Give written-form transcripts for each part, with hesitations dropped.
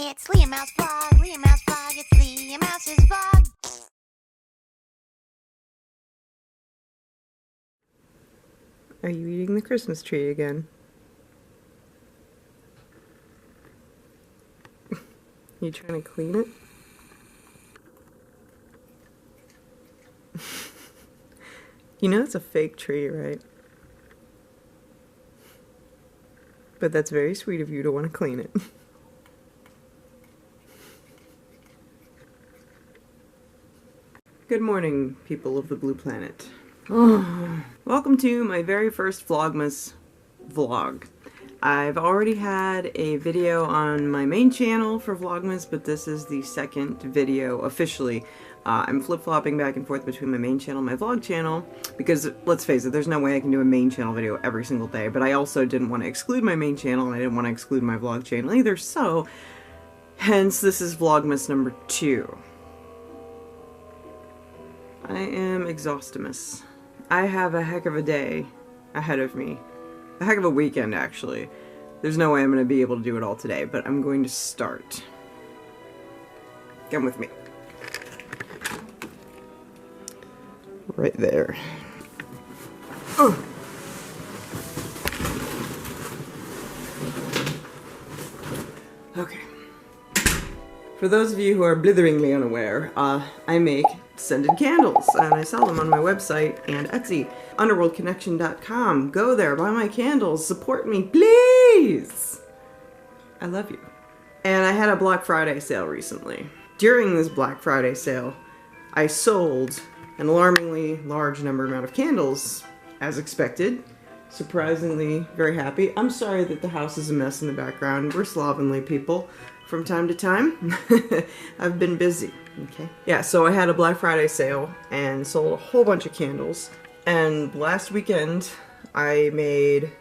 It's LeahMouseVlog, LeahMouseVlog, it's LeahMouse's vlog. Are you eating the Christmas tree again? You trying to clean it? You know it's a fake tree, right? But that's very sweet of you to want to clean it. Good morning, people of the blue planet. Oh, welcome to my very first Vlogmas vlog. I've already had a video on my main channel for Vlogmas, but this is the second video officially. I'm flip-flopping back and forth between my main channel and my vlog channel because, let's face it, there's no way I can do a main channel video every single day, but I also didn't want to exclude my main channel and I didn't want to exclude my vlog channel either, so hence this is Vlogmas number 2. I am exhaustimus. I have a heck of a day ahead of me. A heck of a weekend, actually. There's no way I'm going to be able to do it all today, but I'm going to start. Come with me. Right there. Oh. Okay. For those of you who are blitheringly unaware, I make scented candles, and I sell them on my website and Etsy. Underworldconnection.com. Go there, buy my candles, support me, please! I love you. And I had a Black Friday sale recently. During this Black Friday sale, I sold an alarmingly large amount of candles, as expected. Surprisingly very happy. I'm sorry that the house is a mess in the background. We're slovenly people from time to time. I've been busy, okay? Yeah, so I had a Black Friday sale and sold a whole bunch of candles. And last weekend, I made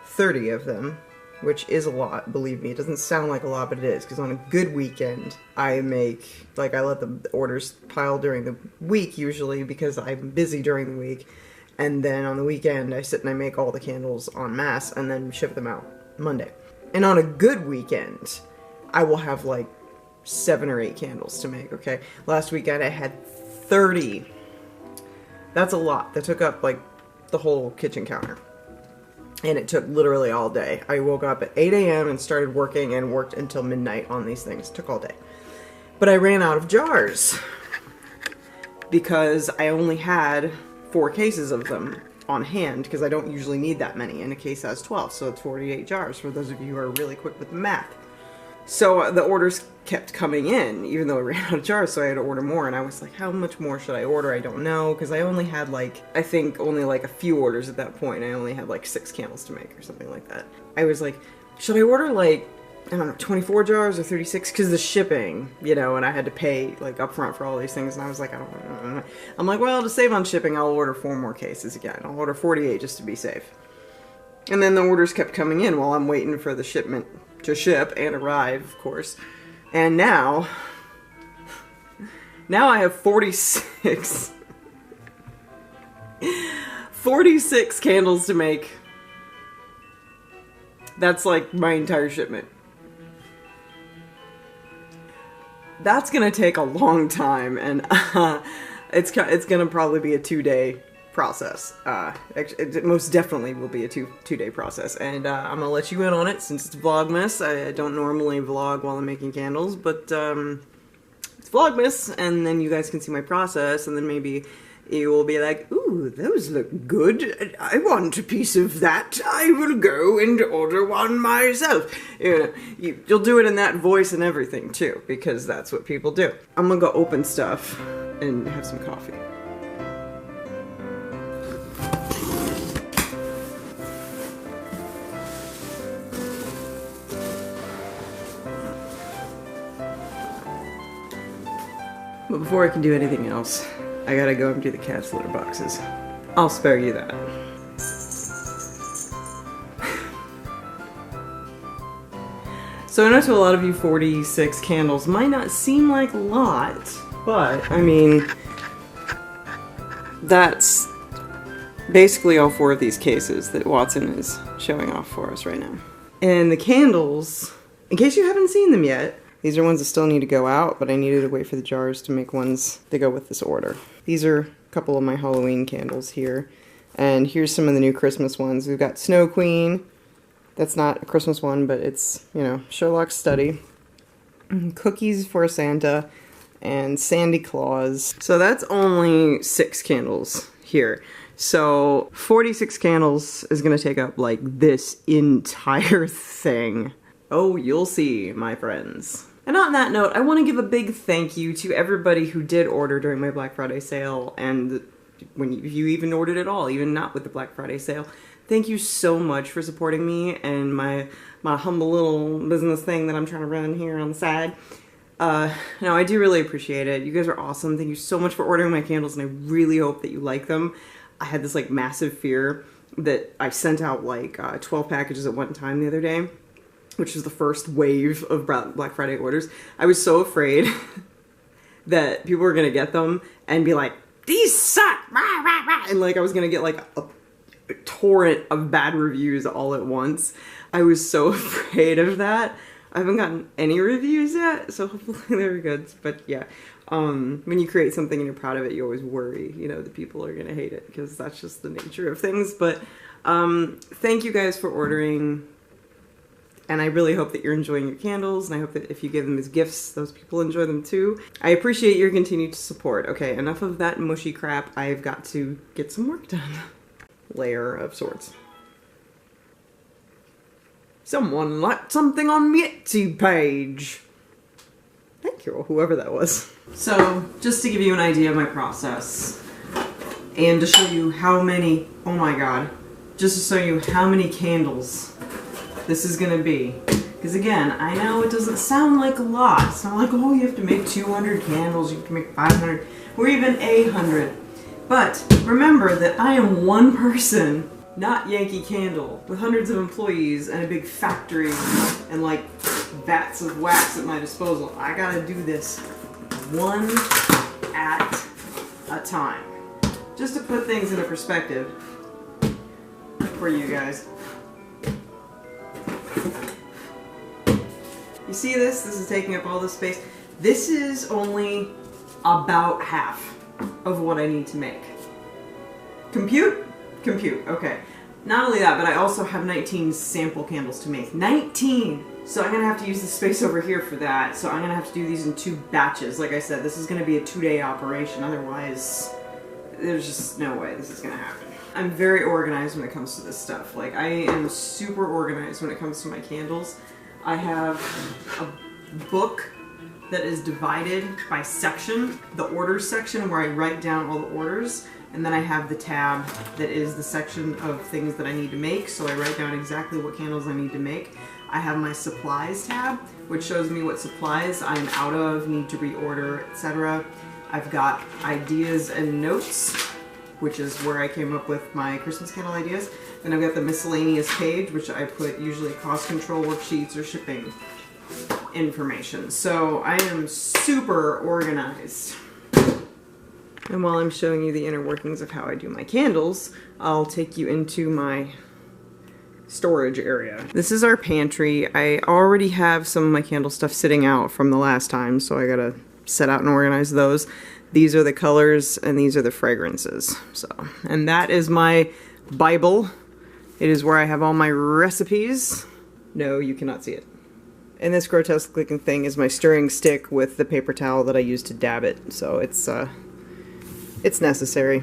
30 of them, which is a lot, believe me. It doesn't sound like a lot, but it is, because on a good weekend, I make, like, I let the orders pile during the week, usually, because I'm busy during the week. And then on the weekend, I sit and I make all the candles en masse, and then ship them out Monday. And on a good weekend, I will have, like, 7 or 8 candles to make, okay? Last weekend, I had 30. That's a lot. That took up, like, the whole kitchen counter. And it took literally all day. I woke up at 8 a.m. and started working and worked until midnight on these things. It took all day. But I ran out of jars because I only had 4 cases of them on hand because I don't usually need that many. And a case has 12, so it's 48 jars for those of you who are really quick with the math. So the orders kept coming in, even though I ran out of jars, so I had to order more, and I was like, how much more should I order? I don't know, because I only had, like, I think only, like, a few orders at that point. I only had, like, 6 candles to make or something like that. I was like, should I order, like, I don't know, 24 jars or 36? Because the shipping, you know, and I had to pay, like, upfront for all these things, and I was like, I don't know. I'm like, well, to save on shipping, I'll order 4 more cases again. I'll order 48 just to be safe. And then the orders kept coming in while I'm waiting for the shipment to ship and arrive, of course. And now I have 46 candles to make. That's like my entire shipment. That's gonna take a long time, and it's gonna probably be a 2-day process. It most definitely will be a two-day process, and I'm gonna let you in on it since it's Vlogmas. I don't normally vlog while I'm making candles, but it's Vlogmas, and then you guys can see my process, and then maybe you will be like, ooh, those look good. I want a piece of that. I will go and order one myself. You know, you'll do it in that voice and everything too, because that's what people do. I'm gonna go open stuff and have some coffee. But before I can do anything else, I gotta go empty the cat's litter boxes. I'll spare you that. So I know to a lot of you 46 candles might not seem like a lot, but I mean, that's basically all 4 of these cases that Watson is showing off for us right now. And the candles, in case you haven't seen them yet, These are ones that still need to go out, but I needed to wait for the jars to make ones that go with this order. These are a couple of my Halloween candles here. And here's some of the new Christmas ones. We've got Snow Queen. That's not a Christmas one, but it's, you know, Sherlock's Study. Cookies for Santa. And Sandy Claus. So that's only 6 candles here. So 46 candles is gonna take up like this entire thing. Oh, you'll see, my friends. And on that note, I want to give a big thank you to everybody who did order during my Black Friday sale, and when you even ordered at all, even not with the Black Friday sale. Thank you so much for supporting me and my humble little business thing that I'm trying to run here on the side. No, I do really appreciate it. You guys are awesome. Thank you so much for ordering my candles, and I really hope that you like them. I had this like massive fear that I sent out like 12 packages at one time the other day, which was the first wave of Black Friday orders. I was so afraid that people were gonna get them and be like, these suck, rah, rah, rah. And like I was gonna get like a torrent of bad reviews all at once. I was so afraid of that. I haven't gotten any reviews yet, so hopefully they're good. But yeah, when you create something and you're proud of it, you always worry, you know, that people are gonna hate it, because that's just the nature of things. But thank you guys for ordering, and I really hope that you're enjoying your candles, and I hope that if you give them as gifts, those people enjoy them too. I appreciate your continued support. Okay, enough of that mushy crap. I've got to get some work done. Layer of sorts. Someone liked something on my Etsy page. Thank you, whoever that was. So, just to give you an idea of my process, and to show you how many, oh my god, just to show you how many candles this is gonna be. Because again, I know it doesn't sound like a lot. It's not like, oh, you have to make 200 candles, you have to make 500, or even 800. But remember that I am one person, not Yankee Candle, with hundreds of employees and a big factory and like vats of wax at my disposal. I gotta do this one at a time. Just to put things into perspective for you guys. You see this? This is taking up all this space. This is only about half of what I need to make. Compute? Compute, okay. Not only that, but I also have 19 sample candles to make. 19! So I'm gonna have to use the space over here for that. So I'm gonna have to do these in 2 batches. Like I said, this is gonna be a 2-day operation. Otherwise, there's just no way this is gonna happen. I'm very organized when it comes to this stuff. Like, I am super organized when it comes to my candles. I have a book that is divided by section, the orders section where I write down all the orders, and then I have the tab that is the section of things that I need to make, so I write down exactly what candles I need to make. I have my supplies tab, which shows me what supplies I'm out of, need to reorder, etc. I've got ideas and notes, which is where I came up with my Christmas candle ideas. Then I've got the miscellaneous page, which I put usually cost control worksheets or shipping information. So I am super organized. And while I'm showing you the inner workings of how I do my candles, I'll take you into my storage area. This is our pantry. I already have some of my candle stuff sitting out from the last time, so I gotta set out and organize those. These are the colors and these are the fragrances. So, and that is my Bible. It is where I have all my recipes. No, you cannot see it. And this grotesque looking thing is my stirring stick with the paper towel that I use to dab it. So it's necessary.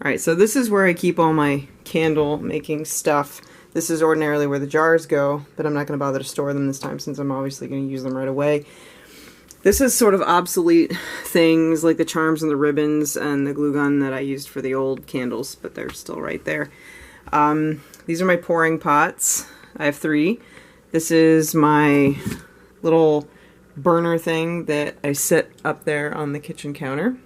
Alright, so this is where I keep all my candle making stuff. This is ordinarily where the jars go, but I'm not going to bother to store them this time since I'm obviously going to use them right away. This is sort of obsolete things like the charms and the ribbons and the glue gun that I used for the old candles, but they're still right there. These are my pouring pots. I have 3. This is my little burner thing that I set up there on the kitchen counter.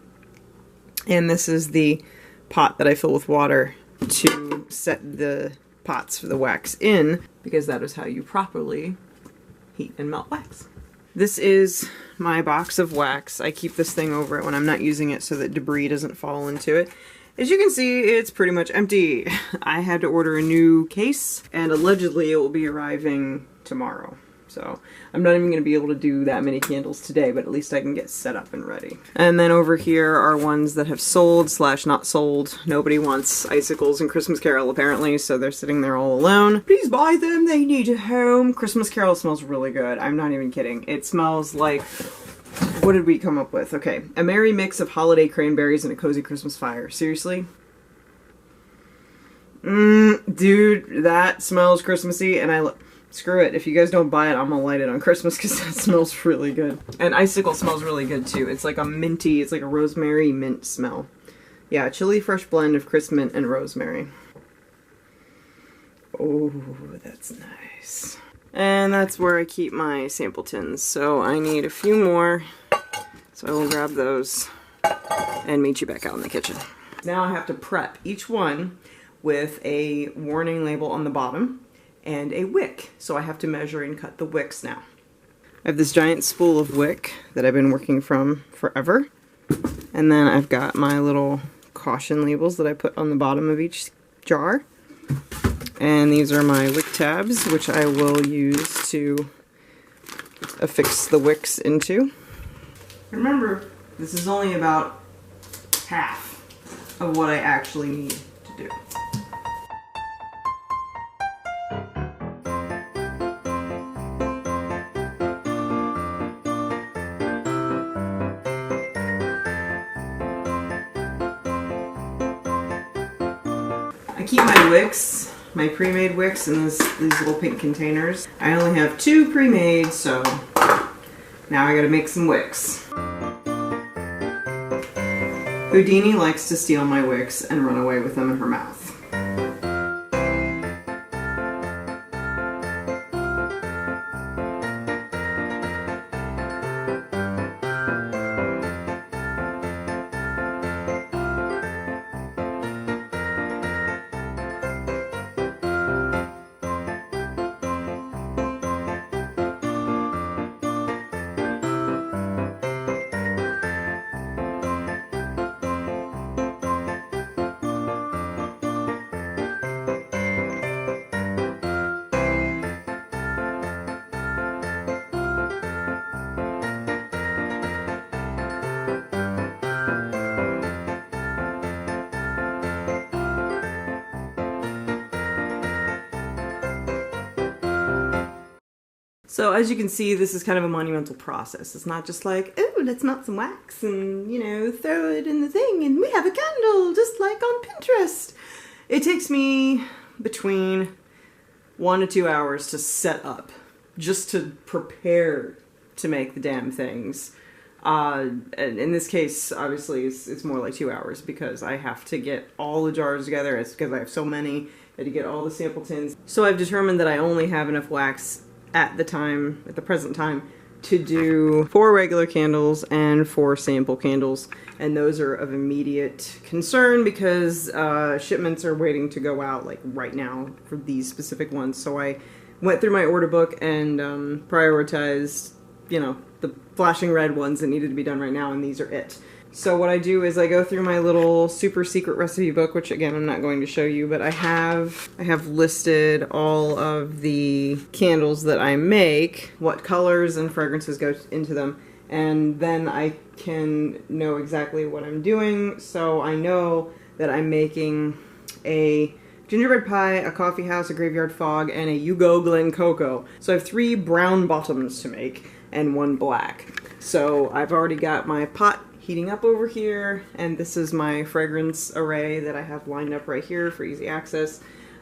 And this is the pot that I fill with water to set the pots for the wax in, because that is how you properly heat and melt wax. This is my box of wax. I keep this thing over it when I'm not using it so that debris doesn't fall into it. As you can see, it's pretty much empty. I had to order a new case, and allegedly it will be arriving tomorrow. So I'm not even going to be able to do that many candles today, but at least I can get set up and ready. And then over here are ones that have sold / not sold. Nobody wants icicles and Christmas Carol apparently, so they're sitting there all alone. Please buy them, they need a home. Christmas Carol smells really good. I'm not even kidding. It smells like, what did we come up with? Okay, a merry mix of holiday cranberries and a cozy Christmas fire. Seriously? Dude, that smells Christmassy, and screw it. If you guys don't buy it, I'm gonna light it on Christmas because that smells really good. And icicle smells really good too. It's like a minty, it's like a rosemary mint smell. Yeah, chili fresh blend of crisp mint and rosemary. Oh, that's nice. And that's where I keep my sample tins. So I need a few more. So I will grab those and meet you back out in the kitchen. Now I have to prep each one with a warning label on the bottom and a wick. So I have to measure and cut the wicks now. I have this giant spool of wick that I've been working from forever. And then I've got my little caution labels that I put on the bottom of each jar. And these are my wick tabs, which I will use to affix the wicks into. Remember, this is only about half of what I actually need to do. I keep my wicks, my pre-made wicks, in these little pink containers. I only have 2 pre-made, so now I gotta make some wicks. Houdini likes to steal my wicks and run away with them in her mouth. So as you can see, this is kind of a monumental process. It's not just like, oh, let's melt some wax and, you know, throw it in the thing and we have a candle, just like on Pinterest. It takes me between 1 to 2 hours to set up, just to prepare to make the damn things. And in this case, obviously, it's more like 2 hours because I have to get all the jars together. It's because I have so many. I had to get all the sample tins. So I've determined that I only have enough wax at the present time, to do 4 regular candles and 4 sample candles. And those are of immediate concern because shipments are waiting to go out like right now for these specific ones. So I went through my order book and prioritized, you know, the flashing red ones that needed to be done right now, and these are it. So what I do is I go through my little super secret recipe book, which again I'm not going to show you, but I have listed all of the candles that I make, what colors and fragrances go into them, and then I can know exactly what I'm doing. So I know that I'm making a gingerbread pie, a coffee house, a graveyard fog, and a Yugo Glen Cocoa. So I have 3 brown bottoms to make and 1 black. So I've already got my pot heating up over here, and this is my fragrance array that I have lined up right here for easy access.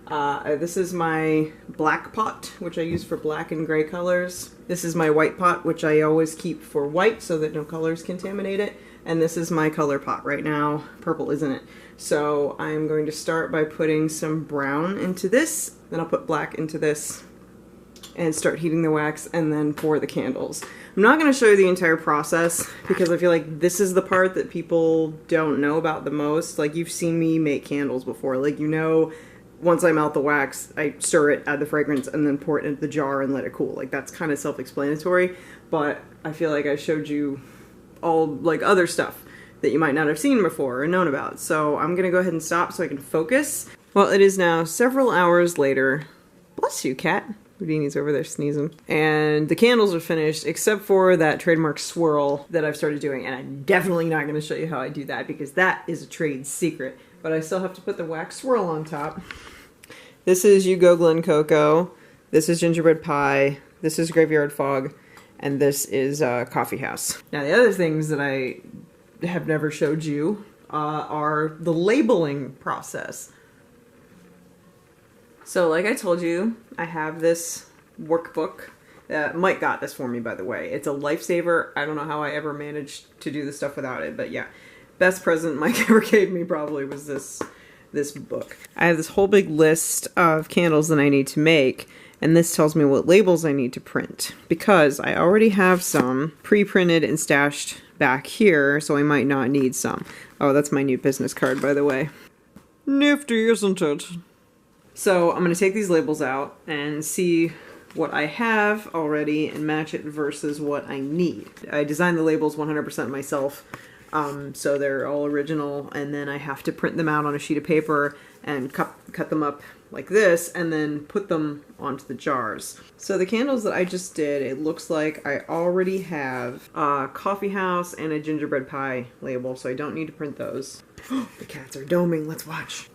This is my black pot, which I use for black and gray colors. This is my white pot, which I always keep for white so that no colors contaminate it. And this is my color pot right now. Purple, isn't it? So I'm going to start by putting some brown into this, then I'll put black into this, and start heating the wax, and then pour the candles. I'm not going to show you the entire process because I feel like this is the part that people don't know about the most. Like, you've seen me make candles before. Like, you know, once I melt the wax, I stir it, add the fragrance, and then pour it into the jar and let it cool. Like, that's kind of self-explanatory, but I feel like I showed you all, like, other stuff that you might not have seen before or known about. So I'm going to go ahead and stop so I can focus. Well, it is now several hours later. Bless you, cat. Houdini's over there sneezing. And the candles are finished, except for that trademark swirl that I've started doing. And I'm definitely not going to show you how I do that because that is a trade secret. But I still have to put the wax swirl on top. This is You Go Glen Cocoa. This is Gingerbread Pie. This is Graveyard Fog. And this is Coffee House. Now the other things that I have never showed you are the labeling process. So like I told you, I have this workbook. Mike got this for me, by the way. It's a lifesaver. I don't know how I ever managed to do the stuff without it, but yeah. Best present Mike ever gave me probably was this book. I have this whole big list of candles that I need to make, and this tells me what labels I need to print. Because I already have some pre-printed and stashed back here, so I might not need some. Oh, that's my new business card, by the way. Nifty, isn't it? So I'm going to take these labels out and see what I have already and match it versus what I need. I designed the labels 100% myself, so they're all original, and then I have to print them out on a sheet of paper and cut them up like this and then put them onto the jars. So the candles that I just did, it looks like I already have a Coffee House and a Gingerbread Pie label, so I don't need to print those. The cats are doming, let's watch.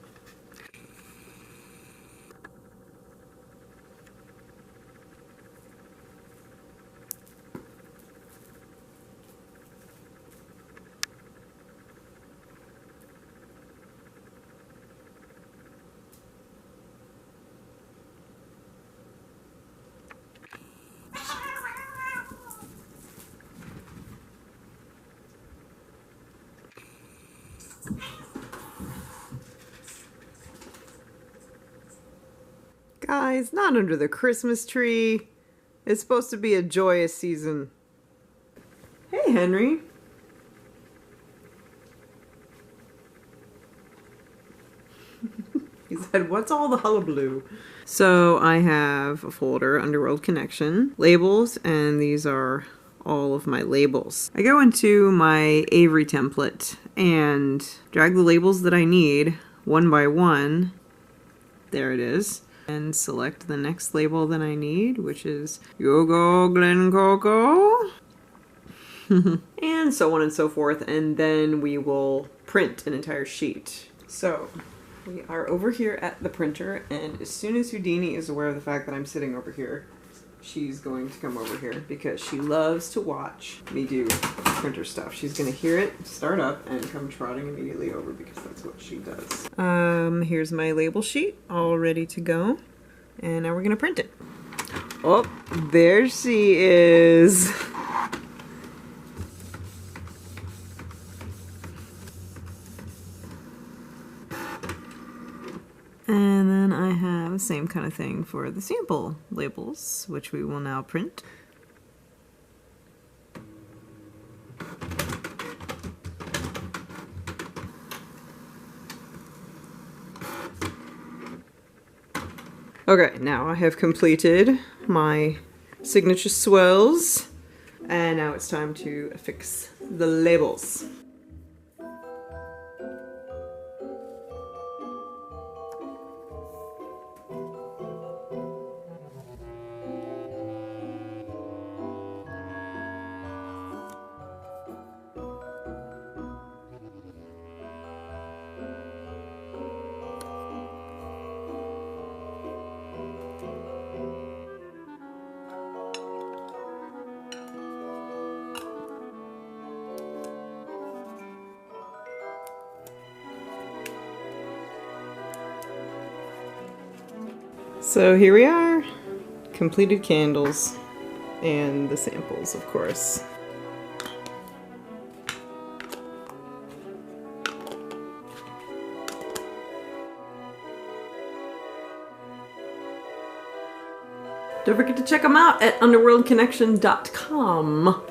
Guys, not under the Christmas tree. It's supposed to be a joyous season. Hey, Henry. He said, what's all the hullabaloo? So I have a folder, Underworld Connection, labels, and these are all of my labels. I go into my Avery template and drag the labels that I need one by one. There it is. And select the next label that I need, which is You Go Glen Cocoa. And so on and so forth. And then we will print an entire sheet. So we are over here at the printer, and as soon as Houdini is aware of the fact that I'm sitting over here, she's going to come over here because she loves to watch me do printer stuff. She's going to hear it start up and come trotting immediately over because that's what she does. Here's my label sheet all ready to go. And now we're going to print it. Oh, there she is. And then I have the same kind of thing for the sample labels, which we will now print. Okay, now I have completed my signature swirls, and now it's time to affix the labels. So here we are, completed candles, and the samples, of course. Don't forget to check them out at underworldconnection.com.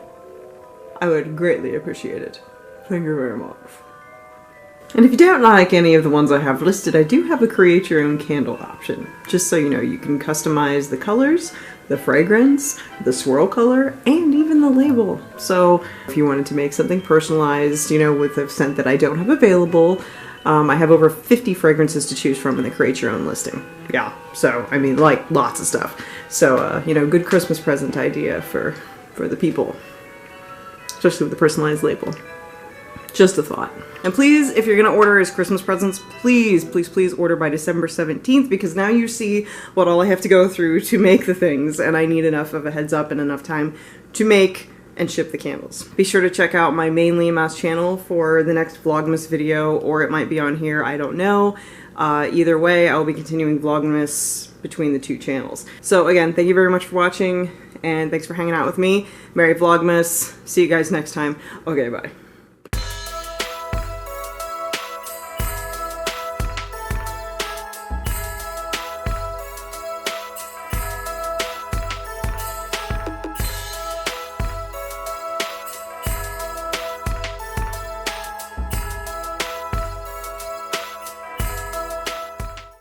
I would greatly appreciate it. Thank you very much. And if you don't like any of the ones I have listed, I do have a create your own candle option. Just so you know, you can customize the colors, the fragrance, the swirl color, and even the label. So if you wanted to make something personalized, you know, with a scent that I don't have available, I have over 50 fragrances to choose from in the create your own listing. Yeah, so I mean, like, lots of stuff. So, you know, good Christmas present idea for the people. Especially with the personalized label. Just a thought. And please, if you're gonna order as Christmas presents, please, please, please order by December 17th, because now you see what all I have to go through to make the things, and I need enough of a heads up and enough time to make and ship the candles. Be sure to check out my main LeahMouse channel for the next Vlogmas video, or it might be on here, I don't know. Either way, I'll be continuing Vlogmas between the two channels. So again, thank you very much for watching, and thanks for hanging out with me. Merry Vlogmas. See you guys next time. Okay, bye.